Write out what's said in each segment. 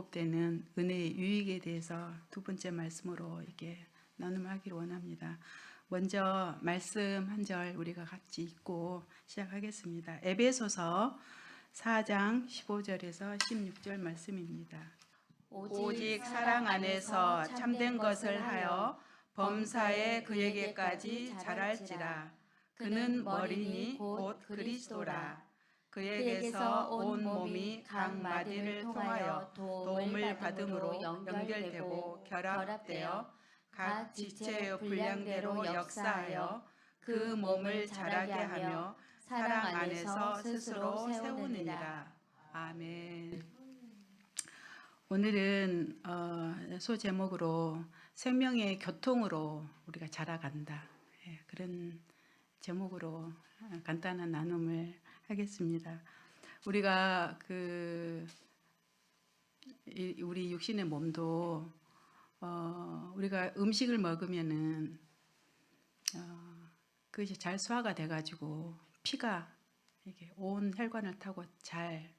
공급되는 은혜의 유익에 대해서 두 번째 말씀으로 이렇게 나눔하기를 원합니다. 먼저 말씀 한 절 우리가 같이 읽고 시작하겠습니다. 에베소서 4장 15절에서 16절 말씀입니다. 오직 사랑 안에서 참된 것을 하여 범사에 그에게까지 자랄지라. 그는 머리니 곧 그리스도라. 그에게서 온 몸이 각 마디를 통하여 도움을 받음으로 연결되고 결합되어 각 지체의 분량대로 역사하여 그 몸을 자라게 하며 사랑 안에서 스스로 세우느니라. 아멘. 오늘은 소제목으로 생명의 교통으로 우리가 자라간다. 그런 제목으로 간단한 나눔을 하겠습니다. 우리가 우리 육신의 몸도 우리가 음식을 먹으면은 그것이 잘 소화가 돼가지고 피가 이렇게 온 혈관을 타고 잘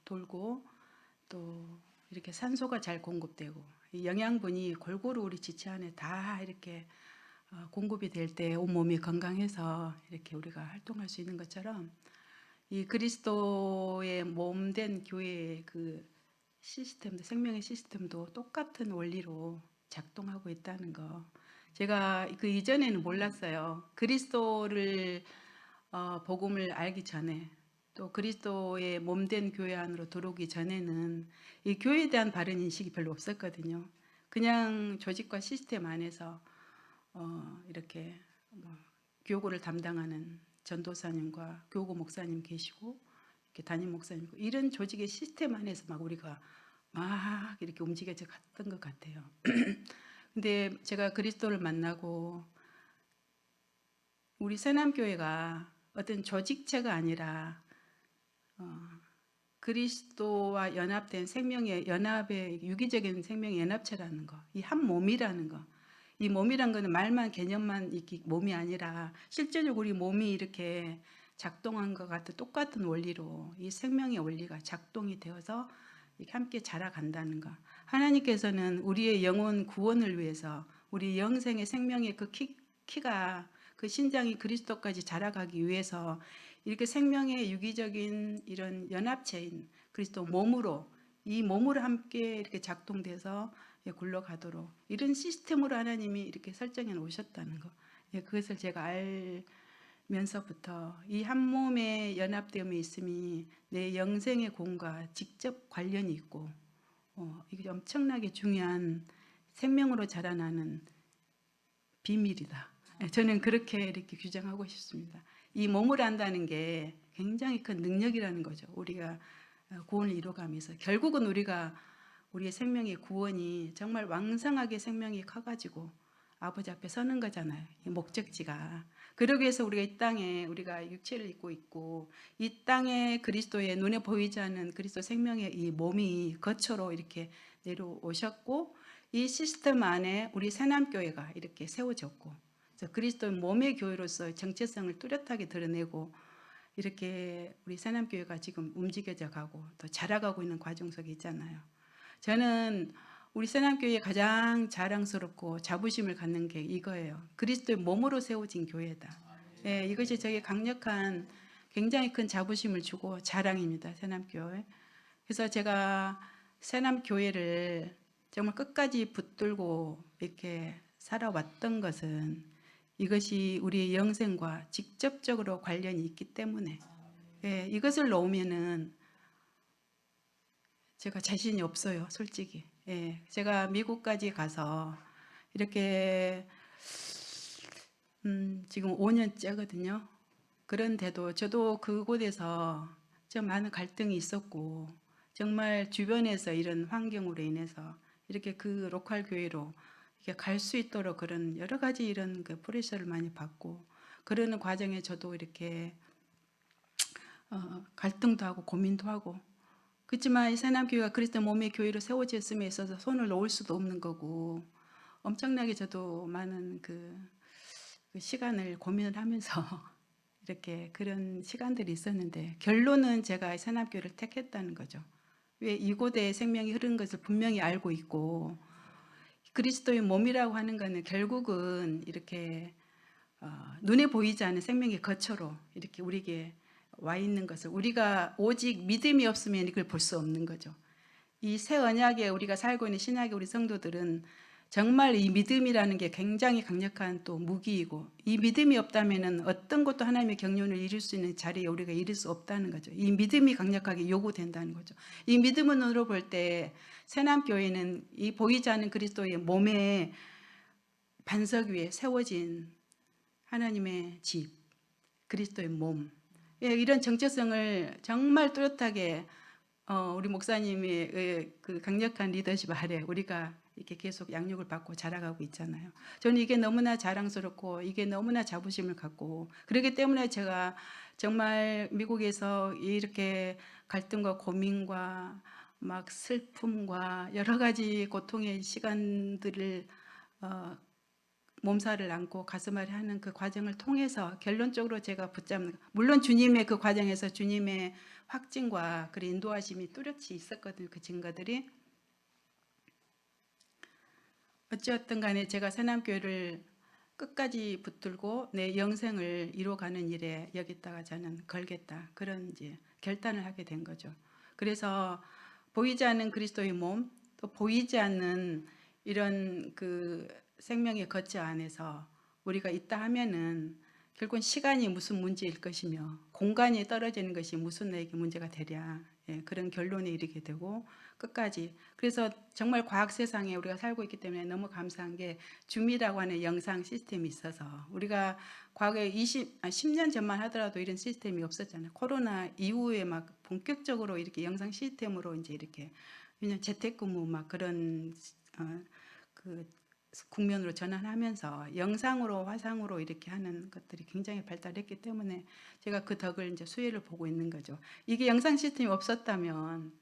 돌고 또 이렇게 산소가 잘 공급되고 영양분이 골고루 우리 지체 안에 다 이렇게 공급이 될 때 온몸이 건강해서 이렇게 우리가 활동할 수 있는 것처럼 이 그리스도의 몸된 교회의 그 시스템도, 생명의 시스템도 똑같은 원리로 작동하고 있다는 거. 제가 그 이전에는 몰랐어요. 그리스도를 복음을 알기 전에, 또 그리스도의 몸된 교회 안으로 들어오기 전에는 이 교회에 대한 바른 인식이 별로 없었거든요. 그냥 조직과 시스템 안에서 이렇게 교구를 담당하는 전도사님과 교구 목사님 계시고 이렇게 담임 목사님 이런 조직의 시스템 안에서 막 우리가 막 이렇게 움직여져 갔던 것 같아요. 근데 제가 그리스도를 만나고 우리 새남교회가 어떤 조직체가 아니라 그리스도와 연합된 생명의 연합의 유기적인 생명의 연합체라는 거, 이 한 몸이라는 거. 이 몸이란 거는 말만 개념만 이렇게 몸이 아니라 실제적으로 우리 몸이 이렇게 작동한 것 같은 똑같은 원리로 이 생명의 원리가 작동이 되어서 이렇게 함께 자라간다는 거. 하나님께서는 우리의 영혼 구원을 위해서 우리 영생의 생명의 그 키가 그 신장이 그리스도까지 자라가기 위해서 이렇게 생명의 유기적인 이런 연합체인 그리스도 몸으로 이 몸으로 함께 이렇게 작동돼서 굴러가도록 이런 시스템으로 하나님이 이렇게 설정해 놓으셨다는 거. 그것을 제가 알면서부터 이 한 몸의 연합됨이 있음이 내 영생의 공과 직접 관련이 있고 이게 엄청나게 중요한 생명으로 자라나는 비밀이다. 저는 그렇게 이렇게 규정하고 싶습니다. 이 몸을 안다는 게 굉장히 큰 능력이라는 거죠. 우리가 구원을 이루어가면서 결국은 우리의 생명의 구원이 정말 왕성하게 생명이 커가지고 아버지 앞에 서는 거잖아요. 이 목적지가. 그러기 위해서 우리가 이 땅에 우리가 육체를 입고 있고 이 땅에 그리스도의 눈에 보이지 않는 그리스도 생명의 이 몸이 거처로 이렇게 내려오셨고 이 시스템 안에 우리 새남교회가 이렇게 세워졌고 그리스도의 몸의 교회로서 정체성을 뚜렷하게 드러내고 이렇게 우리 새남교회가 지금 움직여져 가고 또 자라가고 있는 과정 속에 있잖아요. 저는 우리 새남교회에 가장 자랑스럽고 자부심을 갖는 게 이거예요. 그리스도의 몸으로 세워진 교회다. 이것이 저에게 강력한 굉장히 큰 자부심을 주고 자랑입니다. 새남교회. 그래서 제가 새남교회를 정말 끝까지 붙들고 이렇게 살아왔던 것은 이것이 우리의 영생과 직접적으로 관련이 있기 때문에 이것을 놓으면은 제가 자신이 없어요, 솔직히. 제가 미국까지 가서 이렇게 지금 5년째거든요. 그런데도 저도 그곳에서 좀 많은 갈등이 있었고 정말 주변에서 이런 환경으로 인해서 이렇게 그 로컬 교회로 이렇게 갈 수 있도록 그런 여러 가지 이런 그 프레셔를 많이 받고 그러는 과정에 저도 이렇게 갈등도 하고 고민도 하고 그렇지만 이 새남교회가 그리스도 몸의 교회로 세워졌음에 있어서 손을 놓을 수도 없는 거고 엄청나게 저도 많은 그 시간을 고민을 하면서 이렇게 그런 시간들이 있었는데 결론은 제가 새남교회를 택했다는 거죠. 왜 이고대의 생명이 흐르는 것을 분명히 알고 있고, 그리스도의 몸이라고 하는 것은 결국은 이렇게 눈에 보이지 않는 생명의 거처로 이렇게 우리에게 와 있는 것을, 우리가 오직 믿음이 없으면 이걸 볼 수 없는 거죠. 이 새 언약에 우리가 살고 있는 신약의 우리 성도들은 정말 이 믿음이라는 게 굉장히 강력한 또 무기이고, 이 믿음이 없다면 어떤 것도 하나님의 경륜을 이룰 수 있는 자리에 우리가 이룰 수 없다는 거죠. 이 믿음이 강력하게 요구된다는 거죠. 이 믿음으로 볼 때 새남교회는 이 보이지 않는 그리스도의 몸의 반석 위에 세워진 하나님의 집, 그리스도의 몸, 이런 정체성을 정말 뚜렷하게 우리 목사님의 그 강력한 리더십 아래 우리가 이렇게 계속 양육을 받고 자라가고 있잖아요. 저는 이게 너무나 자랑스럽고 이게 너무나 자부심을 갖고, 그렇기 때문에 제가 정말 미국에서 이렇게 갈등과 고민과 막 슬픔과 여러 가지 고통의 시간들을 몸살을 안고 가슴앓이 하는 그 과정을 통해서 결론적으로 제가 붙잡는, 물론 주님의 그 과정에서 주님의 확증과 그 인도하심이 뚜렷이 있었거든요. 그 증거들이. 어찌었든 간에 제가 새남교회를 끝까지 붙들고 내 영생을 이루어가는 일에 여기다가 저는 걸겠다, 그런 이제 결단을 하게 된 거죠. 그래서 보이지 않는 그리스도의 몸, 또 보이지 않는 이런 그 생명의 거처 안에서 우리가 있다 하면은 결국은 시간이 무슨 문제일 것이며 공간이 떨어지는 것이 무슨 나에게 문제가 되랴, 그런 결론에 이르게 되고 끝까지. 그래서 정말 과학 세상에 우리가 살고 있기 때문에 너무 감사한 게 줌이라고 하는 영상 시스템이 있어서, 우리가 과거에 10년 전만 하더라도 이런 시스템이 없었잖아요. 코로나 이후에 막 본격적으로 이렇게 영상 시스템으로 이제 이렇게, 왜냐면 재택근무 막 그런 그 국면으로 전환하면서 영상으로 화상으로 이렇게 하는 것들이 굉장히 발달했기 때문에 제가 그 덕을 이제 수혜를 보고 있는 거죠. 이게 영상 시스템이 없었다면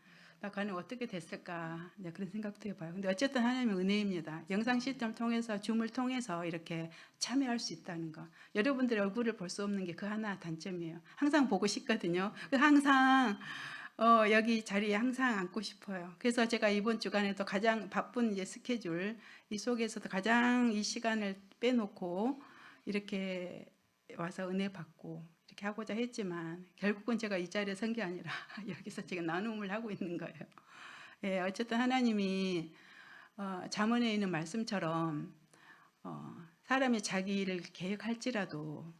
나 과연 어떻게 됐을까, 이제 그런 생각도 해봐요. 근데 어쨌든 하나님의 은혜입니다. 영상 시스템을 통해서, 줌을 통해서 이렇게 참여할 수 있다는 거. 여러분들의 얼굴을 볼 수 없는 게 그 하나 단점이에요. 항상 보고 싶거든요. 항상 여기 자리에 항상 앉고 싶어요. 그래서 제가 이번 주간에도 가장 바쁜 이제 스케줄 이 속에서도 가장 이 시간을 빼놓고 이렇게 와서 은혜 받고 이렇게 하고자 했지만, 결국은 제가 이 자리에 선 게 아니라 여기서 지금 나눔을 하고 있는 거예요. 어쨌든 하나님이 잠언에 있는 말씀처럼 사람이 자기 일을 계획할지라도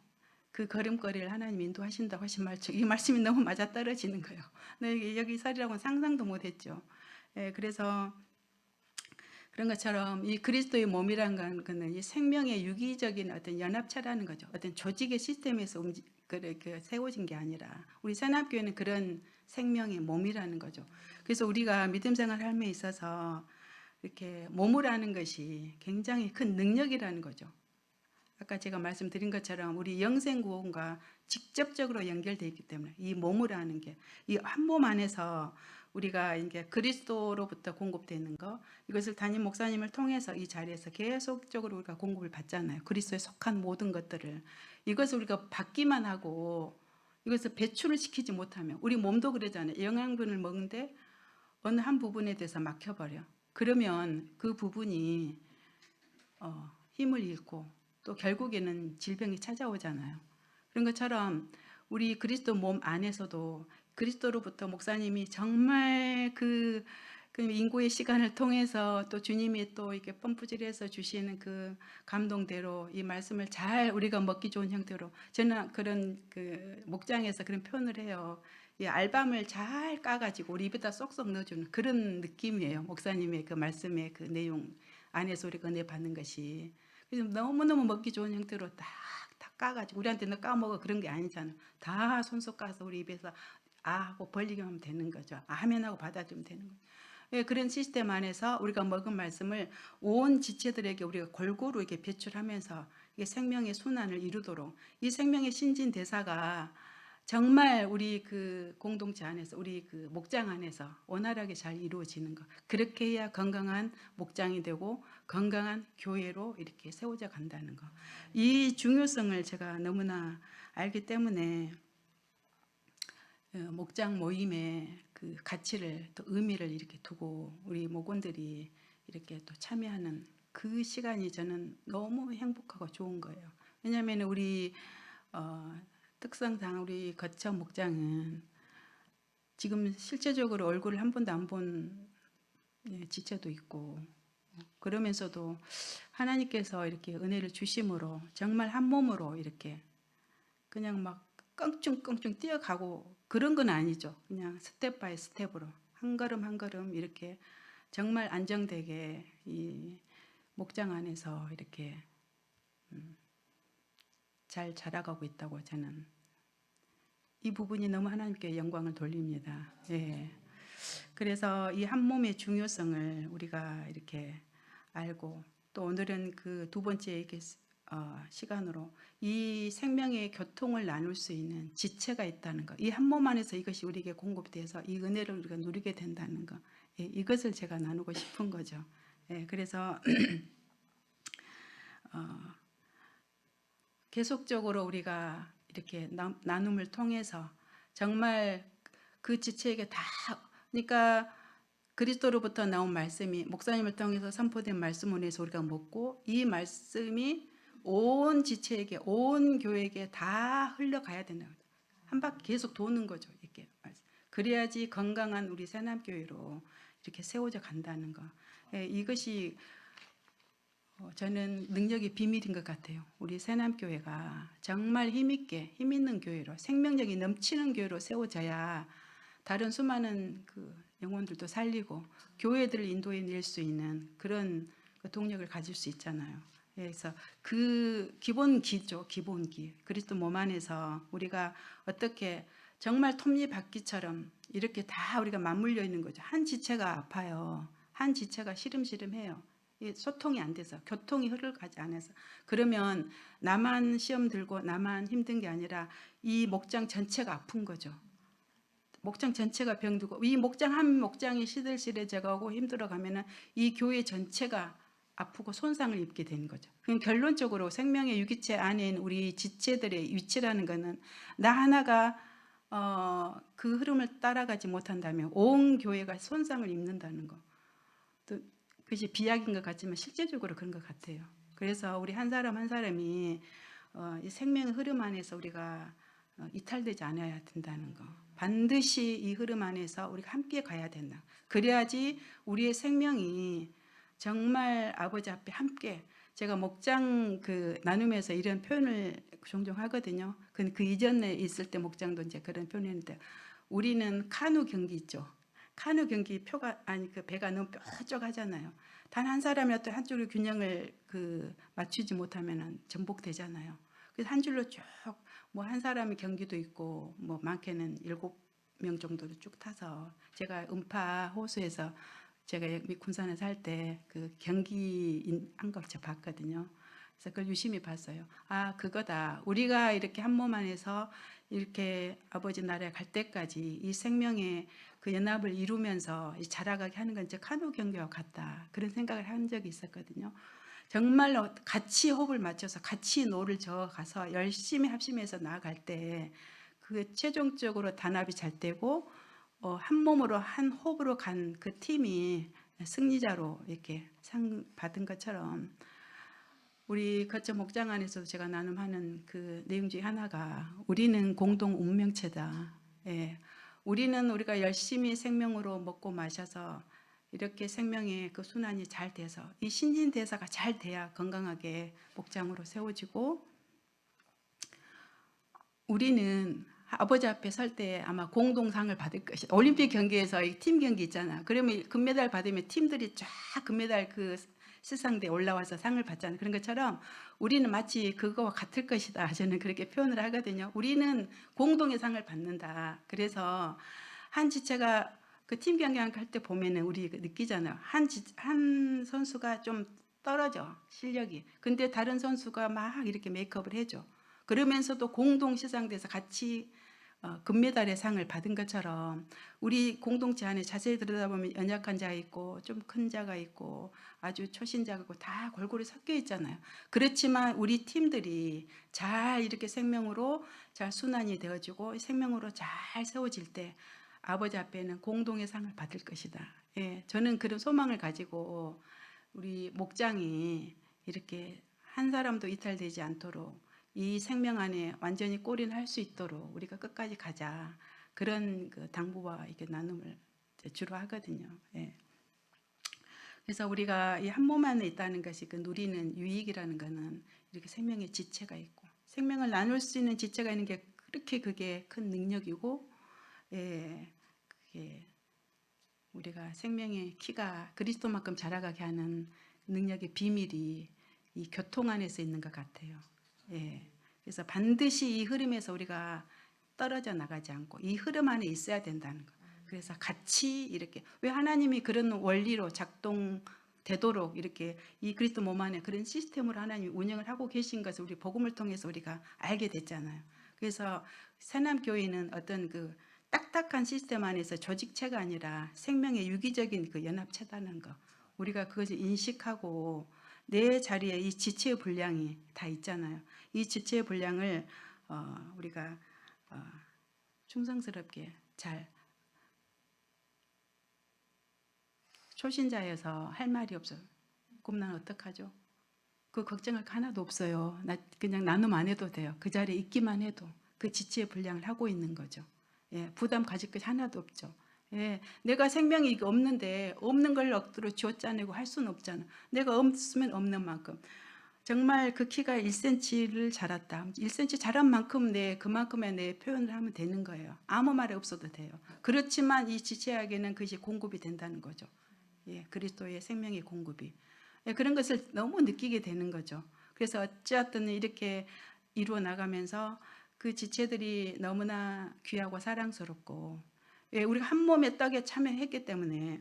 그 걸음걸이를 하나님 인도하신다고 하신 말씀, 이 말씀이 너무 맞아떨어지는 거예요. 여기 살이라고는 상상도 못했죠. 그래서 그런 것처럼 이 그리스도의 몸이란 거는 이 생명의 유기적인 어떤 연합체라는 거죠. 어떤 조직의 시스템에서 세워진 게 아니라 우리 새남교회는 그런 생명의 몸이라는 거죠. 그래서 우리가 믿음 생활 삶에 있어서 이렇게 몸을 하는 것이 굉장히 큰 능력이라는 거죠. 아까 제가 말씀드린 것처럼 우리 영생 구원과 직접적으로 연결되어 있기 때문에 이 몸을 하는 게, 이 한 몸 안에서 우리가 이게 그리스도로부터 공급되는 거, 이것을 담임 목사님을 통해서 이 자리에서 계속적으로 우리가 공급을 받잖아요. 그리스도에 속한 모든 것들을, 이것을 우리가 받기만 하고 이것을 배출을 시키지 못하면, 우리 몸도 그러잖아요. 영양분을 먹는데 어느 한 부분에 대해서 막혀버려. 그러면 그 부분이 힘을 잃고 또 결국에는 질병이 찾아오잖아요. 그런 것처럼 우리 그리스도 몸 안에서도 그리스도로부터 목사님이 정말 그 인고의 시간을 통해서 또 주님이 또 이렇게 펌프질해서 주시는 그 감동대로 이 말씀을 잘 우리가 먹기 좋은 형태로, 저는 그런 그 목장에서 그런 표현을 해요. 이 알밤을 잘 까가지고 우리 입에다 쏙쏙 넣어주는 그런 느낌이에요. 목사님의 그 말씀의 그 내용 안에서 우리가 은혜 받는 것이. 그래서 너무너무 먹기 좋은 형태로 딱 까가지고, 우리한테는 까먹어 그런 게 아니잖아. 다 손속 까서 우리 입에서 아 하고 벌리기만 하면 되는 거죠. 아멘 하고 받아주면 되는 거죠. 그런 시스템 안에서 우리가 먹은 말씀을 온 지체들에게 우리가 골고루 이렇게 배출하면서 이게 생명의 순환을 이루도록, 이 생명의 신진대사가 정말 우리 그 공동체 안에서, 우리 그 목장 안에서 원활하게 잘 이루어지는 것, 그렇게 해야 건강한 목장이 되고 건강한 교회로 이렇게 세워져 간다는 것, 이 중요성을 제가 너무나 알기 때문에 목장 모임의 그 가치를 또 의미를 이렇게 두고 우리 목원들이 이렇게 또 참여하는 그 시간이 저는 너무 행복하고 좋은 거예요. 왜냐하면 우리 특성상 우리 거처 목장은 지금 실제적으로 얼굴을 한 번도 안 본 지체도 있고, 그러면서도 하나님께서 이렇게 은혜를 주심으로 정말 한 몸으로 이렇게 그냥 막 껑충껑충 뛰어가고 그런 건 아니죠. 그냥 스텝 바이 스텝으로 한 걸음 한 걸음 이렇게 정말 안정되게 이 목장 안에서 이렇게 잘 자라가고 있다고 저는 이 부분이 너무 하나님께 영광을 돌립니다. 예. 그래서 이 한 몸의 중요성을 우리가 이렇게 알고, 또 오늘은 그 두 번째 시간으로 이 생명의 교통을 나눌 수 있는 지체가 있다는 것, 이 한 몸 안에서 이것이 우리에게 공급돼서 이 은혜를 우리가 누리게 된다는 것, 예, 이것을 제가 나누고 싶은 거죠. 예, 그래서 계속적으로 우리가 이렇게 나눔을 통해서 정말 그 지체에게 다, 그러니까 그리스도로부터 나온 말씀이 목사님을 통해서 선포된 말씀을 해서 우리가 먹고, 이 말씀이 온 지체에게, 온 교회에게 다 흘러가야 된다. 한 바퀴 계속 도는 거죠. 이렇게 그래야지 건강한 우리 새남교회로 이렇게 세워져 간다는 거. 예, 이것이 저는 능력의 비밀인 것 같아요. 우리 새남교회가 정말 힘있게, 힘있는 교회로, 생명력이 넘치는 교회로 세워져야 다른 수많은 그 영혼들도 살리고 교회들을 인도해 낼 수 있는 그런 동력을 가질 수 있잖아요. 그래서 그 기본기죠. 기본기. 그리스도 몸 안에서 우리가 어떻게 정말 톱니바퀴처럼 이렇게 다 우리가 맞물려 있는 거죠. 한 지체가 아파요. 한 지체가 시름시름해요. 소통이 안 돼서, 교통이 흘러가지 않아서. 그러면 나만 시험 들고 나만 힘든 게 아니라 이 목장 전체가 아픈 거죠. 목장 전체가 병들고, 이 목장 한 목장이 시들시들해져가고 힘들어가면은 이 교회 전체가 아프고 손상을 입게 되는 거죠. 그럼 결론적으로 생명의 유기체 안에 있는 우리 지체들의 위치라는 것은 나 하나가 그 흐름을 따라가지 못한다면 온 교회가 손상을 입는다는 거. 또 그것이 비약인 것 같지만 실제적으로 그런 것 같아요. 그래서 우리 한 사람 한 사람이 이 생명의 흐름 안에서 우리가 이탈되지 않아야 된다는 거. 반드시 이 흐름 안에서 우리가 함께 가야 된다. 그래야지 우리의 생명이 정말 아버지 앞에 함께, 제가 목장 그 나눔에서 이런 표현을 종종 하거든요. 그 이전에 있을 때 목장도 이제 그런 표현했는데, 우리는 카누 경기 있죠. 카누 경기 표가 아니 그 배가 너무 뾰족하잖아요. 단 한 사람이라도 한쪽의 균형을 맞추지 못하면은 전복되잖아요. 그래서 한 줄로 쭉 뭐 한 사람이 경기도 있고 뭐 많게는 7명 정도로 쭉 타서, 제가 음파 호수에서 제가 군산에 살 때 그 경기 한 걸 제가 봤거든요. 그래서 그걸 유심히 봤어요. 아, 그거다. 우리가 이렇게 한 몸 안에서 이렇게 아버지 나라에 갈 때까지 이 생명의 그 연합을 이루면서 자라가게 하는 건 이제 카누 경기와 같다. 그런 생각을 한 적이 있었거든요. 정말로 같이 호흡을 맞춰서 같이 노를 저어가서 열심히 합심해서 나아갈 때 그 최종적으로 단합이 잘 되고 한 몸으로 한 호흡으로 간 그 팀이 승리자로 이렇게 상 받은 것처럼, 우리 거점 목장 안에서 제가 나눔하는 그 내용 중에 하나가 우리는 공동 운명체다. 예. 우리는 우리가 열심히 생명으로 먹고 마셔서 이렇게 생명의 그 순환이 잘 돼서 이 신진대사가 잘 돼야 건강하게 목장으로 세워지고, 우리는 아버지 앞에 설 때 아마 공동상을 받을 것이다. 올림픽 경기에서 팀 경기 있잖아. 그러면 금메달 받으면 팀들이 쫙 금메달 그 시상대에 올라와서 상을 받잖아요. 그런 것처럼 우리는 마치 그거와 같을 것이다. 저는 그렇게 표현을 하거든요. 우리는 공동의 상을 받는다. 그래서 한 지체가 그 팀 경기할 때 보면은 우리 느끼잖아요. 한 선수가 좀 떨어져, 실력이. 근데 다른 선수가 막 이렇게 메이크업을 해줘. 그러면서도 공동 시상대에서 같이 금메달의 상을 받은 것처럼 우리 공동체 안에 자세히 들여다보면 연약한 자 있고 좀 큰 자가 있고 아주 초신자가 있고 다 골고루 섞여 있잖아요. 그렇지만 우리 팀들이 잘 이렇게 생명으로 잘 순환이 되어지고 생명으로 잘 세워질 때 아버지 앞에는 공동의 상을 받을 것이다. 예, 저는 그런 소망을 가지고 우리 목장이 이렇게 한 사람도 이탈되지 않도록 이 생명 안에 완전히 골인할 수 있도록 우리가 끝까지 가자. 그런 그 당부와 이렇게 나눔을 주로 하거든요. 예. 그래서 우리가 이 한 몸 안에 있다는 것이 그 누리는 유익이라는 것은 이렇게 생명의 지체가 있고 생명을 나눌 수 있는 지체가 있는 게 그렇게 그게 큰 능력이고, 예, 그게 우리가 생명의 키가 그리스도만큼 자라가게 하는 능력의 비밀이 이 교통 안에서 있는 것 같아요. 예. 그래서 반드시 이 흐름에서 우리가 떨어져 나가지 않고 이 흐름 안에 있어야 된다는 거. 그래서 같이 이렇게 왜 하나님이 그런 원리로 작동되도록 이렇게 이 그리스도 몸 안에 그런 시스템으로 하나님이 운영을 하고 계신 것을 우리 복음을 통해서 우리가 알게 됐잖아요. 그래서 새남교회는 어떤 그 딱딱한 시스템 안에서 조직체가 아니라 생명의 유기적인 그 연합체다는 거. 우리가 그것을 인식하고 내 자리에 이 지체의 분량이 다 있잖아요. 이 지체의 분량을 우리가 충성스럽게 잘 초신자여서 할 말이 없어. 그럼 난 어떡하죠? 그 걱정할 거 하나도 없어요. 나 그냥 나눔 안 해도 돼요. 그 자리에 있기만 해도 그 지체의 분량을 하고 있는 거죠. 예, 부담 가질 것이 하나도 없죠. 예, 내가 생명이 없는데 없는 걸 억지로 쥐어짜내고 할 수는 없잖아. 내가 없으면 없는 만큼. 정말 그 키가 1cm를 자랐다. 1cm 자란 만큼 그만큼의 내 표현을 하면 되는 거예요. 아무 말이 없어도 돼요. 그렇지만 이 지체에게는 그것이 공급이 된다는 거죠. 예, 그리스도의 생명의 공급이. 예, 그런 것을 너무 느끼게 되는 거죠. 그래서 어찌었든 이렇게 이루어 나가면서 그 지체들이 너무나 귀하고 사랑스럽고, 예, 우리가 한 몸의 떡에 참여했기 때문에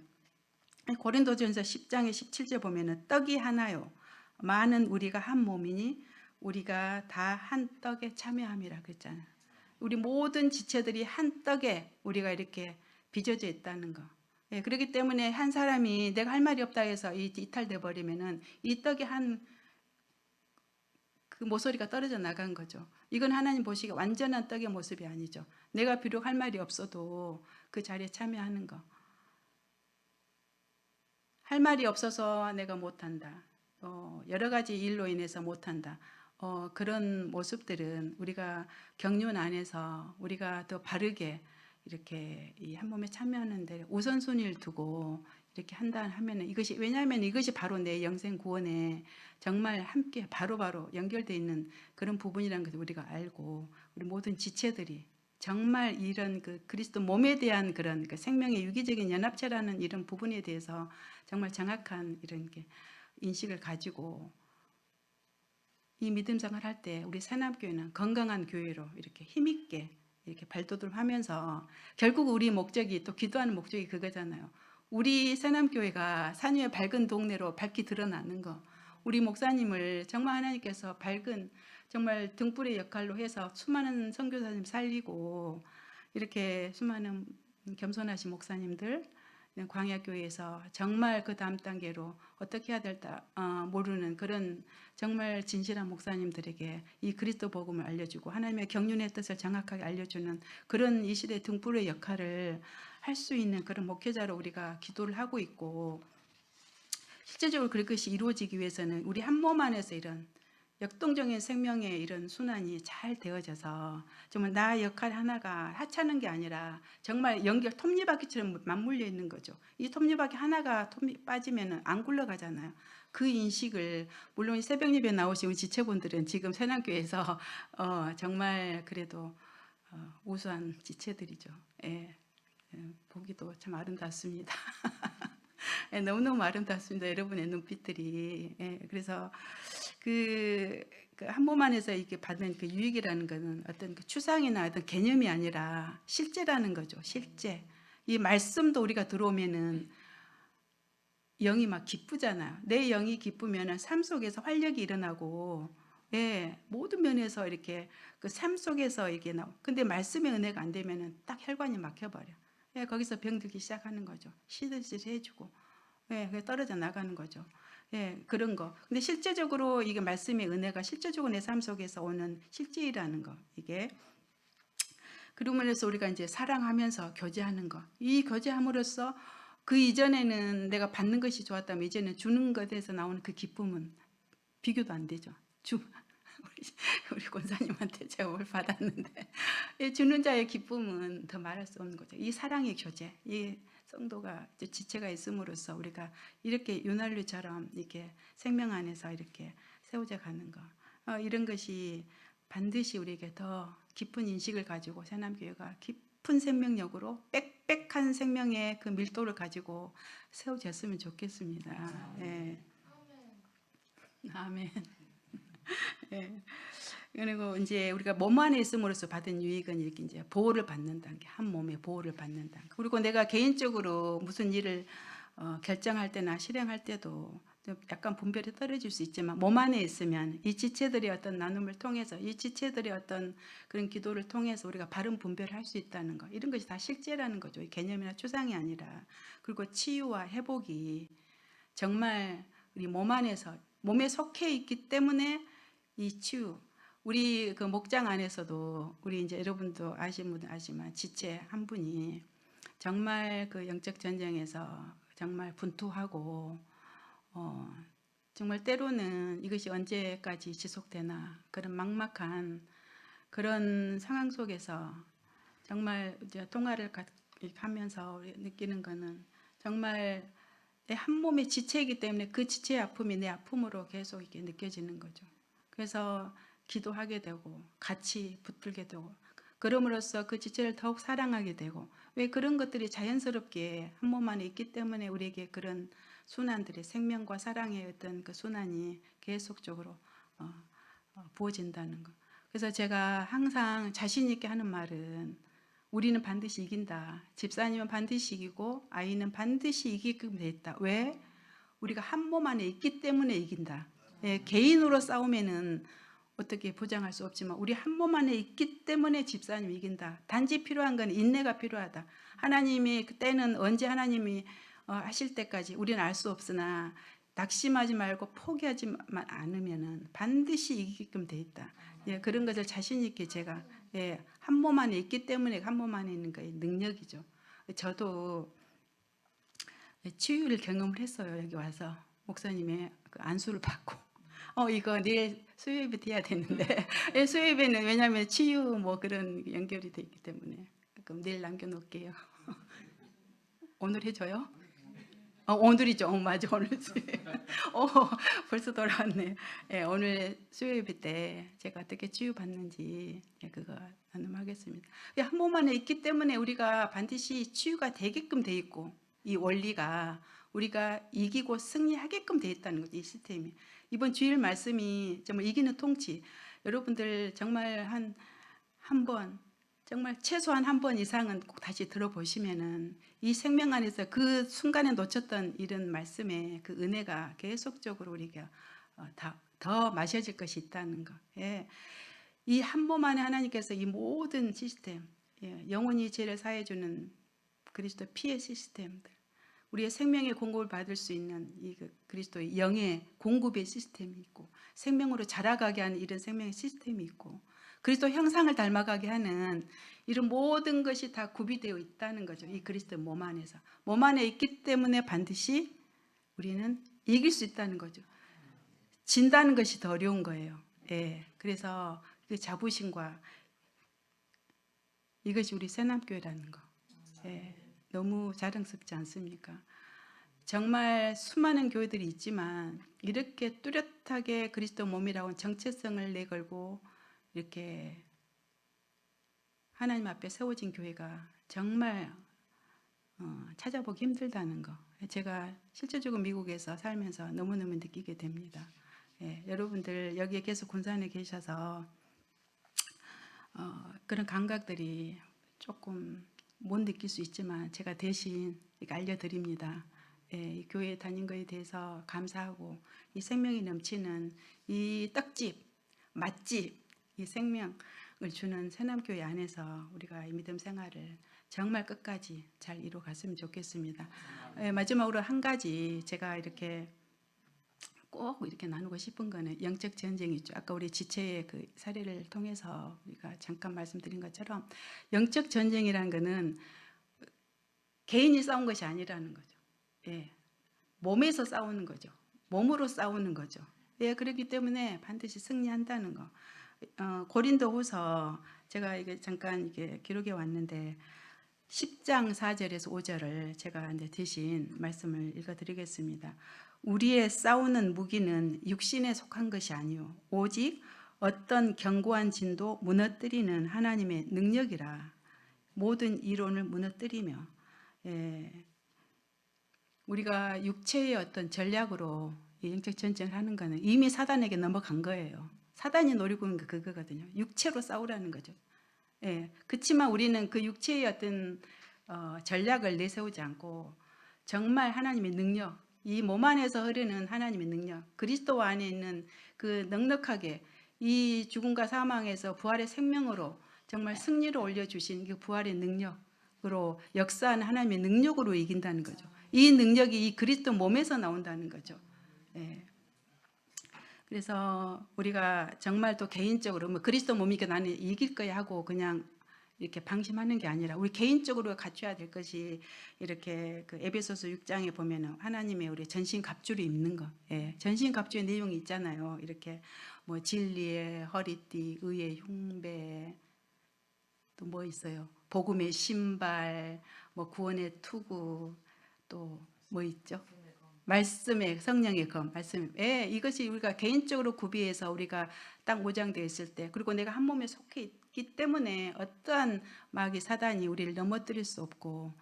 고린도전서 10장의 17절 보면은 떡이 하나요. 많은 우리가 한 몸이니 우리가 다 한 떡에 참여함이라 그랬잖아요. 우리 모든 지체들이 한 떡에 우리가 이렇게 빚어져 있다는 거. 예, 그렇기 때문에 한 사람이 내가 할 말이 없다 해서 이탈돼 버리면은 이 떡이 한 그 모서리가 떨어져 나간 거죠. 이건 하나님 보시기에 완전한 떡의 모습이 아니죠. 내가 비록 할 말이 없어도 그 자리에 참여하는 거. 할 말이 없어서 내가 못한다. 여러 가지 일로 인해서 못한다. 그런 모습들은 우리가 경륜 안에서 우리가 더 바르게 이렇게 이 한 몸에 참여하는데 우선순위를 두고 이렇게 한다 하면은 이것이, 왜냐하면 이것이 바로 내 영생 구원에 정말 함께 바로바로 연결되어 있는 그런 부분이라는 것을 우리가 알고 우리 모든 지체들이 정말 이런 그 그리스도 몸에 대한 그런 그 생명의 유기적인 연합체라는 이런 부분에 대해서 정말 정확한 이런 게 인식을 가지고 이 믿음 생활할 때 우리 새남교회는 건강한 교회로 이렇게 힘있게 이렇게 발돋움하면서 결국 우리 목적이 또 기도하는 목적이 그거잖아요. 우리 새남교회가 산 위의 밝은 동네로 밝게 드러나는 거. 우리 목사님을 정말 하나님께서 밝은 정말 등불의 역할로 해서 수많은 선교사님 살리고 이렇게 수많은 겸손하신 목사님들 광야교회에서 정말 그 다음 단계로 어떻게 해야 될까 모르는 그런 정말 진실한 목사님들에게 이 그리스도 복음을 알려주고 하나님의 경륜의 뜻을 정확하게 알려주는 그런 이 시대 등불의 역할을 할 수 있는 그런 목회자로 우리가 기도를 하고 있고, 실제적으로 그것이 이루어지기 위해서는 우리 한 몸 안에서 이런 역동적인 생명의 이런 순환이 잘 되어져서 정말 나 역할 하나가 하찮은 게 아니라 정말 연결 톱니바퀴처럼 맞물려 있는 거죠. 이 톱니바퀴 하나가 빠지면 안 굴러가잖아요. 그 인식을 물론 새벽 예배 나오신 우리 지체분들은 지금 새남교회에서 정말 그래도 우수한 지체들이죠. 예, 보기도 참 아름답습니다. 예, 너무너무 아름답습니다. 여러분의 눈빛들이. 예, 그래서 그 한 몸 안에서 이렇게 받는 그 유익이라는 것은 어떤 그 추상이나 어떤 개념이 아니라 실제라는 거죠. 실제. 이 말씀도 우리가 들어오면은 영이 막 기쁘잖아요. 내 영이 기쁘면은 삶 속에서 활력이 일어나고 예, 모든 면에서 이렇게 그 삶 속에서 이게 근데 말씀의 은혜가 안 되면은 딱 혈관이 막혀버려. 예, 거기서 병들기 시작하는 거죠. 시들시들 해주고, 예, 그게 떨어져 나가는 거죠. 예, 그런 거. 근데 실제적으로 이게 말씀의 은혜가 실제적으로 내 삶 속에서 오는 실제이라는 거. 이게 그러면서 우리가 이제 사랑하면서 교제하는 거. 이 교제함으로써 그 이전에는 내가 받는 것이 좋았다면 이제는 주는 것에서 나오는 그 기쁨은 비교도 안 되죠. 우리 권사님한테 제가 뭘 받았는데 주는 자의 기쁨은 더 말할 수 없는 거죠. 이 사랑의 교제, 이 성도가 지체가 있음으로써 우리가 이렇게 윤활유처럼 이렇게 생명 안에서 이렇게 세워져 가는 거, 이런 것이 반드시 우리에게 더 깊은 인식을 가지고 새남교회가 깊은 생명력으로 빽빽한 생명의 그 밀도를 가지고 세워졌으면 좋겠습니다. 예. 아멘. 예. 그리고 이제 우리가 몸 안에 있음으로써 받은 유익은 이렇게 이제 보호를 받는다는 게, 한 몸의 보호를 받는다는 거. 그리고 내가 개인적으로 무슨 일을 결정할 때나 실행할 때도 좀 약간 분별이 떨어질 수 있지만 몸 안에 있으면 이 지체들의 어떤 나눔을 통해서, 이 지체들의 어떤 그런 기도를 통해서 우리가 바른 분별을 할 수 있다는 거, 이런 것이 다 실제라는 거죠. 개념이나 추상이 아니라. 그리고 치유와 회복이 정말 우리 몸 안에서 몸에 속해 있기 때문에 이 치유, 우리 그 목장 안에서도 우리 이제 여러분도 아시는 분은 아시지만 지체 한 분이 정말 그 영적 전쟁에서 정말 분투하고 정말 때로는 이것이 언제까지 지속되나 그런 막막한 그런 상황 속에서 정말 이제 통화를 하면서 느끼는 거는 정말 내 한 몸의 지체이기 때문에 그 지체의 아픔이 내 아픔으로 계속 이렇게 느껴지는 거죠. 그래서 기도하게 되고 같이 붙들게 되고 그럼으로써 그 지체를 더욱 사랑하게 되고, 왜 그런 것들이 자연스럽게 한 몸 안에 있기 때문에 우리에게 그런 순환들이, 생명과 사랑의 어떤 그 순환이 계속적으로 부어진다는 거. 그래서 제가 항상 자신 있게 하는 말은 우리는 반드시 이긴다. 집사님은 반드시 이기고 아이는 반드시 이기게끔 돼 있다. 왜? 우리가 한 몸 안에 있기 때문에 이긴다. 예, 개인으로 싸우면은 어떻게 보장할 수 없지만 우리 한 몸 안에 있기 때문에 집사님이 이긴다. 단지 필요한 건 인내가 필요하다. 하나님이 그때는 언제 하나님이 하실 때까지 우리는 알 수 없으나 낙심하지 말고 포기하지 않으면은 반드시 이기게끔 돼 있다. 예, 그런 것을 자신 있게 제가, 예, 한 몸 안에 있기 때문에 한 몸 안에 있는 거의 능력이죠. 저도 치유를 경험을 했어요. 여기 와서 목사님의 그 안수를 받고 이거 내일 수요일부터 해야 되는데 예, 수요일에는 왜냐하면 치유 뭐 그런 연결이 돼 있기 때문에 그럼 내일 남겨놓을게요. 오늘 해줘요? 오늘이죠. 맞아, 오늘 수요일. 어, 벌써 돌아왔네. 예, 오늘 수요일 때 제가 어떻게 치유받는지, 예, 그거 나눔하겠습니다. 한 몸 안에 있기 때문에 우리가 반드시 치유가 되게끔 돼 있고, 이 원리가 우리가 이기고 승리하게끔 돼 있다는 거지, 이 시스템이. 이번 주일 말씀이 정말 이기는 통치. 여러분들 정말 한 번, 정말 최소한 한 번 이상은 꼭 다시 들어보시면은 이 생명 안에서 그 순간에 놓쳤던 이런 말씀의 그 은혜가 계속적으로 우리가 더 마셔질 것이 있다는 거. 예. 이 한 몸 안에 하나님께서 이 모든 시스템, 예, 영원히 죄를 사해주는 그리스도 피의 시스템들, 우리의 생명의 공급을 받을 수 있는 이 그리스도의 영의 공급의 시스템이 있고, 생명으로 자라가게 하는 이런 생명의 시스템이 있고, 그리스도 형상을 닮아가게 하는 이런 모든 것이 다 구비되어 있다는 거죠. 이 그리스도 몸 안에서. 몸 안에 있기 때문에 반드시 우리는 이길 수 있다는 거죠. 진다는 것이 더 어려운 거예요. 예. 그래서 그 자부심과 이것이 우리 새남교회라는 거. 예. 너무 자랑스럽지 않습니까? 정말 수많은 교회들이 있지만 이렇게 뚜렷하게 그리스도 몸이라고 정체성을 내걸고 이렇게 하나님 앞에 세워진 교회가 정말 찾아보기 힘들다는 거, 제가 실제적으로 미국에서 살면서 너무너무 느끼게 됩니다. 예, 여러분들 여기에 계속 군산에 계셔서 그런 감각들이 조금 못 느낄 수 있지만 제가 대신 알려드립니다. 예, 이 교회 다닌 거에 대해서 감사하고 이 생명이 넘치는 이 떡집, 맛집, 이 생명을 주는 새남교회 안에서 우리가 이 믿음 생활을 정말 끝까지 잘 이루어갔으면 좋겠습니다. 마지막으로 한 가지 제가 이렇게 꼭 이렇게 나누고 싶은 거는 영적 전쟁이죠. 아까 우리 지체의 그 사례를 통해서 우리가 잠깐 말씀드린 것처럼 영적 전쟁이라는 거는 개인이 싸운 것이 아니라는 거죠. 예, 몸에서 싸우는 거죠. 몸으로 싸우는 거죠. 예, 그렇기 때문에 반드시 승리한다는 거. 고린도후서 제가 이게 잠깐 이게 기록해 왔는데 10장 4절에서 5절을 제가 이제 대신 말씀을 읽어드리겠습니다. 우리의 싸우는 무기는 육신에 속한 것이 아니요 오직 어떤 견고한 진도 무너뜨리는 하나님의 능력이라. 모든 이론을 무너뜨리며, 예, 우리가 육체의 어떤 전략으로 영적 전쟁을 하는 거는 이미 사단에게 넘어간 거예요. 사단이 노리고 있는 게 그거거든요. 육체로 싸우라는 거죠. 예, 그렇지만 우리는 그 육체의 어떤 전략을 내세우지 않고 정말 하나님의 능력, 이 몸 안에서 흐르는 하나님의 능력, 그리스도 안에 있는 그 넉넉하게 이 죽음과 사망에서 부활의 생명으로 정말 승리를 올려주신 그 부활의 능력으로 역사하는 하나님의 능력으로 이긴다는 거죠. 이 능력이 이 그리스도 몸에서 나온다는 거죠. 예. 그래서 우리가 정말 또 개인적으로 뭐 그리스도 몸이니까 나는 이길 거야 하고 그냥 이렇게 방심하는 게 아니라 우리 개인적으로 갖춰야 될 것이 이렇게 그 에베소서 6장에 보면은 하나님의 우리 전신 갑주를 입는 거, 예, 전신 갑주의 내용이 있잖아요. 이렇게 뭐 진리의 허리띠, 의의 흉배, 또 뭐 있어요? 복음의 신발, 뭐 구원의 투구, 또 뭐 있죠? 말씀의 성령의 검, 말씀. 예, 이것이 우리가 개인적으로 구비해서 우리가 딱 모장되어 있을 때, 그리고 내가 한 몸에 속해 있기 때문에 어떠한 마귀 사단이 우리를 넘어뜨릴 수 없고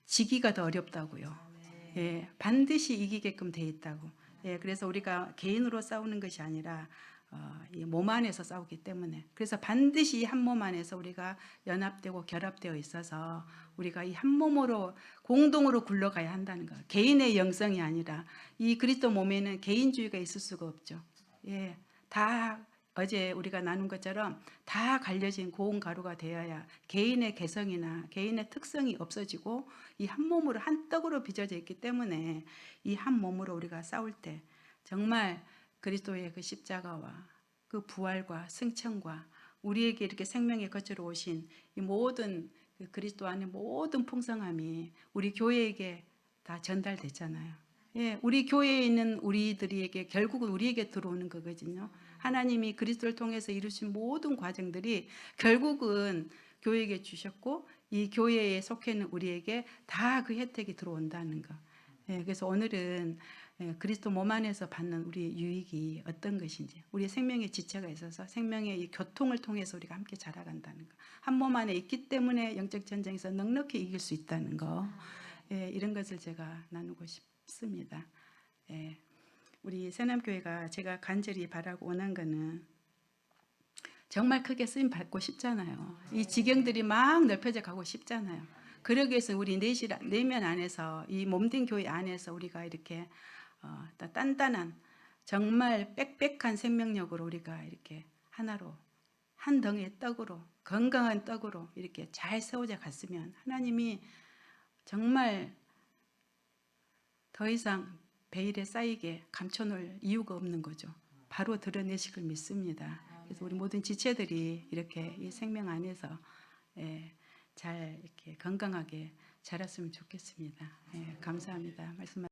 지기가 더 어렵다고요. 예, 반드시 이기게끔 돼 있다고. 예, 그래서 우리가 개인으로 싸우는 것이 아니라 이 몸 안에서 싸우기 때문에, 그래서 반드시 한 몸 안에서 우리가 연합되고 결합되어 있어서 우리가 이 한 몸으로 공동으로 굴러가야 한다는 거. 개인의 영성이 아니라 이 그리스도 몸에는 개인주의가 있을 수가 없죠. 예, 다 어제 우리가 나눈 것처럼 다 갈려진 고운 가루가 되어야 개인의 개성이나 개인의 특성이 없어지고 이 한 몸으로 한 떡으로 빚어져 있기 때문에 이 한 몸으로 우리가 싸울 때 정말 그리스도의 그 십자가와 그 부활과 승천과 우리에게 이렇게 생명의 거처로 오신 이 모든 그 그리스도 안의 모든 풍성함이 우리 교회에게 다 전달됐잖아요. 예, 우리 교회에 있는 우리들에게 결국은 우리에게 들어오는 거거든요. 하나님이 그리스도를 통해서 이루신 모든 과정들이 결국은 교회에게 주셨고 이 교회에 속해 있는 우리에게 다 그 혜택이 들어온다는 거. 예, 그래서 오늘은 그리스도 몸 안에서 받는 우리 유익이 어떤 것인지, 우리 생명의 지체가 있어서 생명의 이 교통을 통해서 우리가 함께 자라간다는 거, 한 몸 안에 있기 때문에 영적 전쟁에서 넉넉히 이길 수 있다는 거, 예, 이런 것을 제가 나누고 싶습니다. 예, 우리 새남교회가 제가 간절히 바라고 원한 거는 정말 크게 쓰임 받고 싶잖아요. 이 지경들이 막 넓혀져 가고 싶잖아요. 그러기 위해서 우리 내면 안에서 이 몸된 교회 안에서 우리가 이렇게 단단한 정말 빽빽한 생명력으로 우리가 이렇게 하나로 한 덩이의 떡으로 건강한 떡으로 이렇게 잘 세워져 갔으면 하나님이 정말 더 이상 베일에 쌓이게 감춰놓을 이유가 없는 거죠. 바로 드러내실 걸 믿습니다. 그래서 우리 모든 지체들이 이렇게 이 생명 안에서 잘 이렇게 건강하게 자랐으면 좋겠습니다. 감사합니다. 말씀